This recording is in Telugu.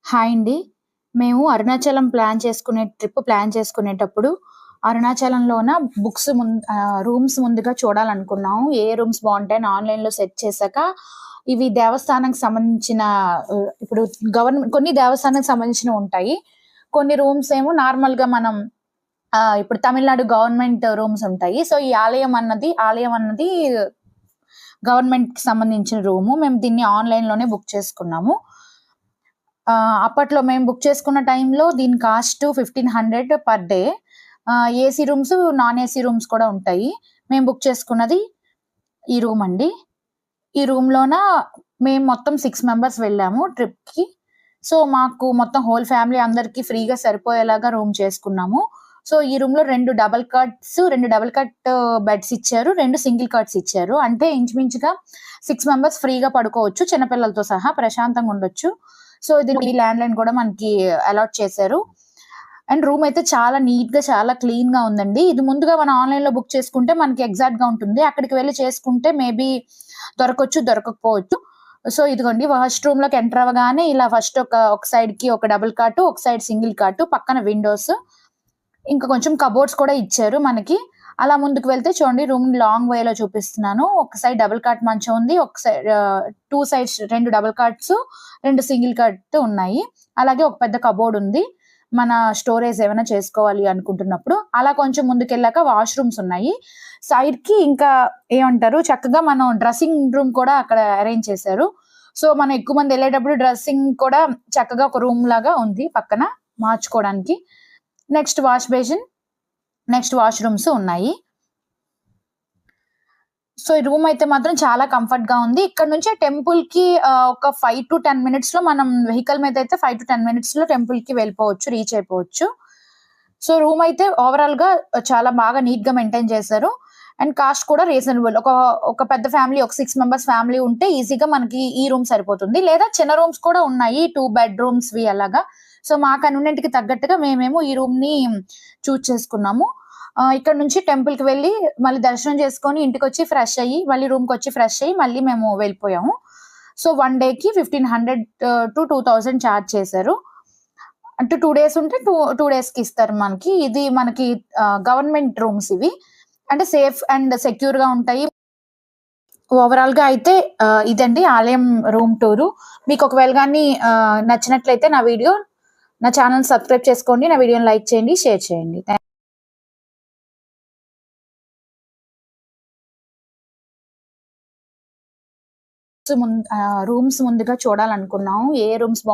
హాయ్ అండి. మేము అరుణాచలం ట్రిప్ ప్లాన్ చేసుకునేటప్పుడు అరుణాచలంలోన రూమ్స్ ముందుగా చూడాలనుకున్నాము. ఏ రూమ్స్ బావుంటాయని ఆన్‌లైన్‌లో సెర్చ్ చేశాక, ఇవి దేవస్థానానికి సంబంధించిన ఇప్పుడు కొన్ని దేవస్థానానికి సంబంధించినవుంటాయి. కొన్ని రూమ్స్ ఏమో నార్మల్‌గా మనం ఇప్పుడు తమిళనాడు గవర్నమెంట్ రూమ్స్ ఉంటాయి. సో, ఈ ఆలయం అన్నది గవర్నమెంట్‌కి సంబంధించిన రూము. మేము దీన్ని ఆన్‌లైన్‌లోనే బుక్ చేసుకున్నాము. అప్పట్లో మేము బుక్ చేసుకున్న టైంలో దీని cost 1500 per day. AC rooms, non AC rooms కూడా ఉంటాయి. మేము బుక్ చేసుకున్నది ఈ రూమ్ అండి. ఈ రూమ్‌లోన మేము మొత్తం 6 మెంబర్స్ వెళ్ళాము ట్రిప్‌కి. సో, మాకు మొత్తం హోల్ ఫ్యామిలీ అందరికి ఫ్రీగా సరిపోయేలాగా రూమ్ చేసుకున్నాము. సో, ఈ రూమ్‌లో 2 డబుల్ కట్ బెడ్స్ ఇచ్చారు. 2 సింగిల్ కట్స్ ఇచ్చారు. అంటే ఇంచుమించుగా 6 మెంబర్స్ ఫ్రీగా పడుకోవచ్చు. చిన్న పిల్లలతో సహా ప్రశాంతంగా ఉండొచ్చు. సో, దీనికి ల్యాండ్‌లైన్ కూడా మనకి అలాట్ చేశారు. అండ్ రూమ్ అయితే చాలా నీట్‌గా, చాలా క్లీన్‌గా ఉందండి. ఇది ముందుగా మనం ఆన్‌లైన్‌లో బుక్ చేసుకుంటే మనకి ఎగ్జాక్ట్‌గా ఉంటుంది. అక్కడికి వెళ్లి చేసుకుంటే మేబీ దొరకొచ్చు, దొరకకపోవచ్చు. సో, ఇదిగోండి ఫస్ట్ రూమ్‌లోకి ఎంటర్ అవ్వగానే ఇలా ఫస్ట్ ఒక సైడ్‌కి ఒక డబుల్ కాట్, ఒక సైడ్ సింగిల్ కాట్, పక్కన విండోస్, ఇంకా కొంచెం కబోర్డ్స్ కూడా ఇచ్చారు మనకి. అలా ముందుకు వెళ్తే చూడండి రూమ్ లాంగ్ వేలో చూపిస్తున్నాను. ఒక సైడ్ డబుల్ కాట్ మంచం ఉంది. ఒక side 2 sides 2 double cots, 2 single cot ఉన్నాయి. అలాగే ఒక పెద్ద కబోర్డ్ ఉంది. మన స్టోరేజ్ ఏమైనా చేసుకోవాలి అనుకుంటున్నప్పుడు. అలా కొంచెం ముందుకెళ్ళాక వాష్‌రూమ్స్ ఉన్నాయి. సైడ్‌కి ఇంకా ఏమంటారు చక్కగా మనం డ్రెస్సింగ్ రూమ్ కూడా అక్కడ అరేంజ్ చేశారు. సో, మనం ఎక్కువ మంది ఎళ్ళేటప్పుడు డ్రెస్సింగ్ కూడా చక్కగా ఒక రూమ్ లాగా ఉంది పక్కన మార్చుకోవడానికి. Next wash basin, next washrooms ఉన్నాయి. సో, ఈ రూమ్ అయితే మాత్రం చాలా కంఫర్ట్‌గా ఉంది. ఇక్కడ నుంచి టెంపుల్‌కి ఒక 5-10 మినిట్స్‌లో మనం వెహికల్ మీద అయితే 5-10 మినిట్స్‌లో టెంపుల్‌కి వెళ్ళిపోవచ్చు. రీచ్ అయిపోవచ్చు. సో, రూమ్ అయితే ఓవరాల్‌గా చాలా బాగా నీట్‌గా మెయింటైన్ చేశారు. అండ్ కాస్ట్ కూడా రీజనబుల్. ఒక పెద్ద ఫ్యామిలీ, ఒక 6 మెంబర్స్ ఫ్యామిలీ ఉంటే ఈజీగా మనకి ఈ రూమ్ సరిపోతుంది. లేదా చిన్న రూమ్స్ కూడా ఉన్నాయి. 2 బెడ్ రూమ్స్‌వి అలాగా. సో, మా కన్వీనియంట్‌కి తగ్గట్టుగా మేమేమో ఈ రూమ్‌ని చూజ్ చేసుకున్నాము. ఇక్కడ నుంచి టెంపుల్‌కి వెళ్లి, మళ్ళీ దర్శనం చేసుకొని ఇంటికొచ్చి ఫ్రెష్ అయ్యి, మళ్ళీ రూమ్‌కొచ్చి ఫ్రెష్ అయ్యి, మళ్ళీ మేము వెళ్ళిపోయాము. సో, 1 డేకి 1500-2000 చార్జ్ చేశారు. అంటే 2 డేస్ ఉంటే 2 డేస్‌కి ఇస్తారు మనకి. ఇది మనకి గవర్నమెంట్ రూమ్స్ ఇవి. అంటే సేఫ్ అండ్ సెక్యూర్‌గా ఉంటాయి. ఓవరాల్‌గా అయితే ఇదండి ఆలయం రూమ్ టూరు. మీకు ఒకవేళ గాని నచ్చినట్లయితే నా ఛానెల్‌ని సబ్స్క్రైబ్ చేసుకోండి. నా వీడియోని లైక్ చేయండి, షేర్ చేయండి. రూమ్స్ ముందుగా చూడాలనుకున్నాము. ఏ రూమ్స్